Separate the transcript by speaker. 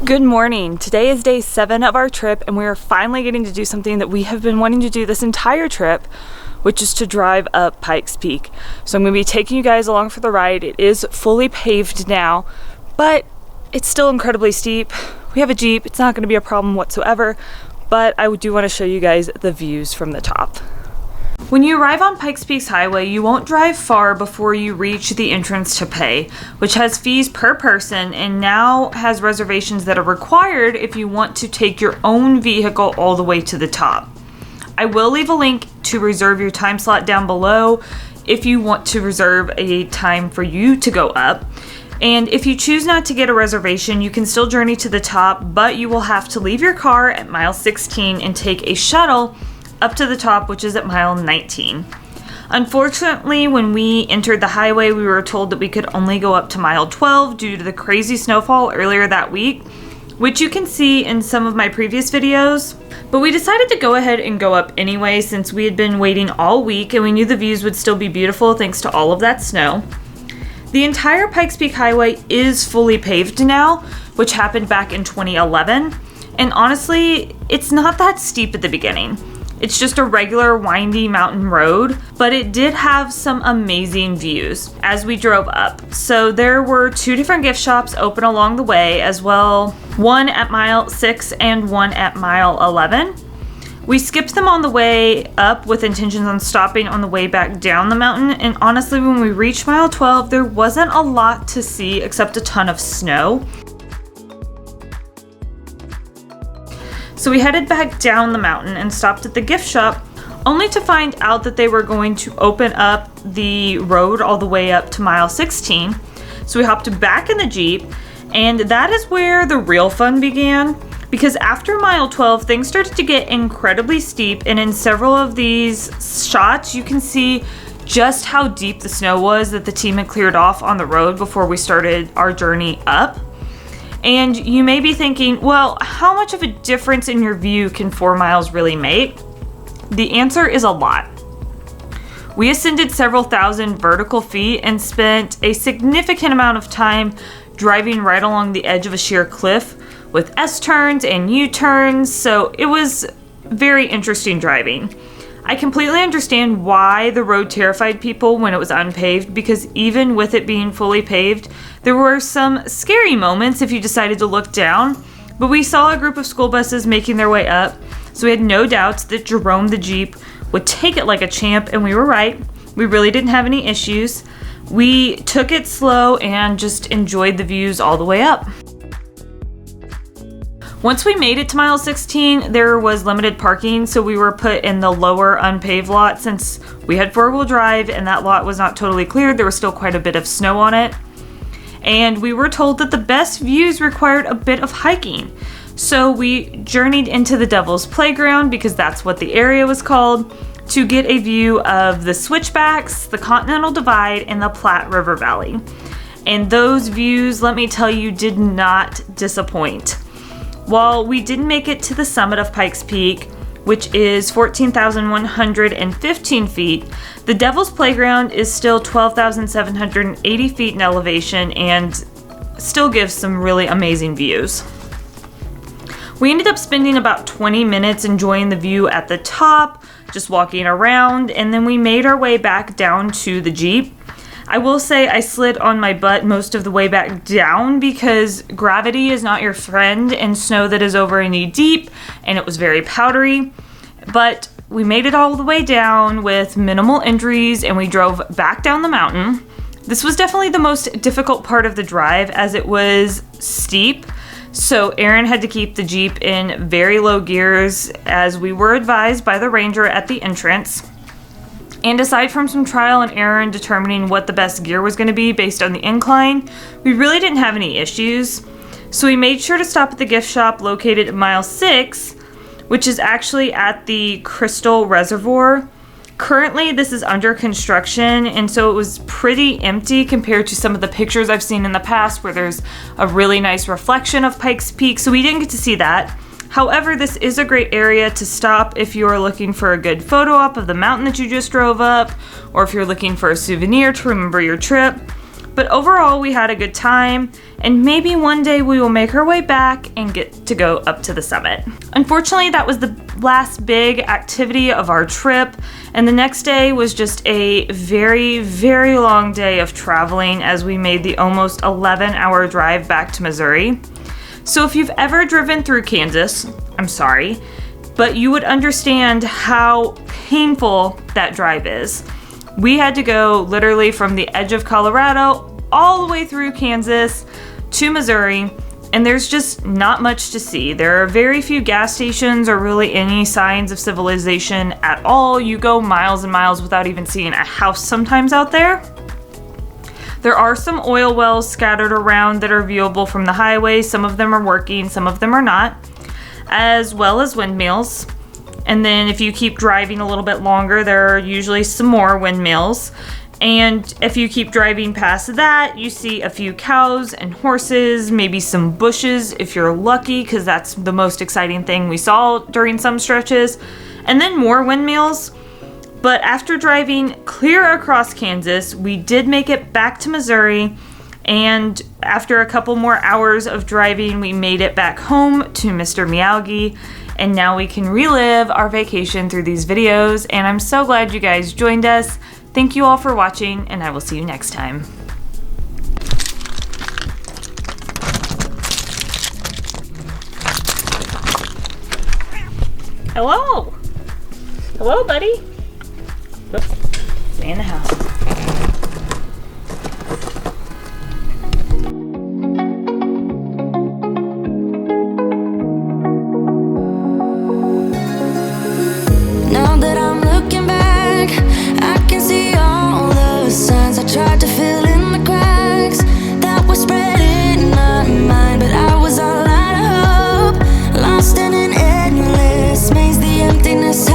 Speaker 1: Good morning. Today is day 7 of our trip and we are finally getting to do something that we have been wanting to do this entire trip, which is to drive up Pikes Peak. So I'm going to be taking you guys along for the ride. It is fully paved now, but it's still incredibly steep. We have a Jeep. It's not going to be a problem whatsoever, but I do want to show you guys the views from the top. When you arrive on Pikes Peak Highway, you won't drive far before you reach the entrance to pay, which has fees per person and now has reservations that are required if you want to take your own vehicle all the way to the top. I will leave a link to reserve your time slot down below if you want to reserve a time for you to go up. And if you choose not to get a reservation, you can still journey to the top, but you will have to leave your car at mile 16 and take a shuttle up to the top, which is at mile 19. Unfortunately, when we entered the highway, we were told that we could only go up to mile 12 due to the crazy snowfall earlier that week, which you can see in some of my previous videos. But we decided to go ahead and go up anyway since we had been waiting all week and we knew the views would still be beautiful thanks to all of that snow. The entire Pikes Peak Highway is fully paved now, which happened back in 2011. And honestly, it's not that steep at the beginning. It's just a regular windy mountain road, but it did have some amazing views as we drove up. So there were 2 different gift shops open along the way as well, one at mile 6 and one at mile 11. We skipped them on the way up with intentions on stopping on the way back down the mountain, and honestly when we reached mile 12 there wasn't a lot to see except a ton of snow. So we headed back down the mountain and stopped at the gift shop, only to find out that they were going to open up the road all the way up to mile 16. So we hopped back in the Jeep, and that is where the real fun began, because after mile 12 things started to get incredibly steep, and in several of these shots you can see just how deep the snow was that the team had cleared off on the road before we started our journey up. And you may be thinking, well, how much of a difference in your view can 4 miles really make? The answer is a lot. We ascended several thousand vertical feet and spent a significant amount of time driving right along the edge of a sheer cliff with S-turns and U-turns, so it was very interesting driving. I completely understand why the road terrified people when it was unpaved, because even with it being fully paved, there were some scary moments if you decided to look down, but we saw a group of school buses making their way up, so we had no doubts that Jerome the Jeep would take it like a champ, and we were right. We really didn't have any issues. We took it slow and just enjoyed the views all the way up. Once we made it to mile 16, there was limited parking, so we were put in the lower unpaved lot since we had 4-wheel drive and that lot was not totally cleared. There was still quite a bit of snow on it. And we were told that the best views required a bit of hiking. So we journeyed into the Devil's Playground, because that's what the area was called, to get a view of the Switchbacks, the Continental Divide, and the Platte River Valley. And those views, let me tell you, did not disappoint. While we didn't make it to the summit of Pikes Peak, which is 14,115 feet, the Devil's Playground is still 12,780 feet in elevation and still gives some really amazing views. We ended up spending about 20 minutes enjoying the view at the top, just walking around, and then we made our way back down to the Jeep. I will say I slid on my butt most of the way back down because gravity is not your friend in snow that is over knee deep, and it was very powdery. But we made it all the way down with minimal injuries, and we drove back down the mountain. This was definitely the most difficult part of the drive as it was steep, so Aaron had to keep the Jeep in very low gears as we were advised by the ranger at the entrance. And aside from some trial and error in determining what the best gear was going to be based on the incline, we really didn't have any issues. So we made sure to stop at the gift shop located at mile 6, which is actually at the Crystal Reservoir. Currently, this is under construction, and so it was pretty empty compared to some of the pictures I've seen in the past where there's a really nice reflection of Pikes Peak, so we didn't get to see that. However, this is a great area to stop if you are looking for a good photo op of the mountain that you just drove up, or if you're looking for a souvenir to remember your trip. But overall, we had a good time, and maybe one day we will make our way back and get to go up to the summit. Unfortunately, that was the last big activity of our trip, and the next day was just a very, very long day of traveling as we made the almost 11-hour drive back to Missouri. So if you've ever driven through Kansas, I'm sorry, but you would understand how painful that drive is. We had to go literally from the edge of Colorado all the way through Kansas to Missouri, and there's just not much to see. There are very few gas stations or really any signs of civilization at all. You go miles and miles without even seeing a house sometimes out there. There are some oil wells scattered around that are viewable from the highway. Some of them are working, some of them are not, as well as windmills. And then if you keep driving a little bit longer, there are usually some more windmills. And if you keep driving past that, you see a few cows and horses, maybe some bushes if you're lucky, because that's the most exciting thing we saw during some stretches. And then more windmills. But after driving clear across Kansas, we did make it back to Missouri. And after a couple more hours of driving, we made it back home to Mr. Meowgie. And now we can relive our vacation through these videos, and I'm so glad you guys joined us. Thank you all for watching, and I will see you next time. Hello! Hello, buddy. Whoops. Stay in the house.
Speaker 2: Now that I'm looking back, I can see all the signs I tried to fill in the cracks that were spread in my mind, but I was all out of hope, lost in an endless maze. The emptiness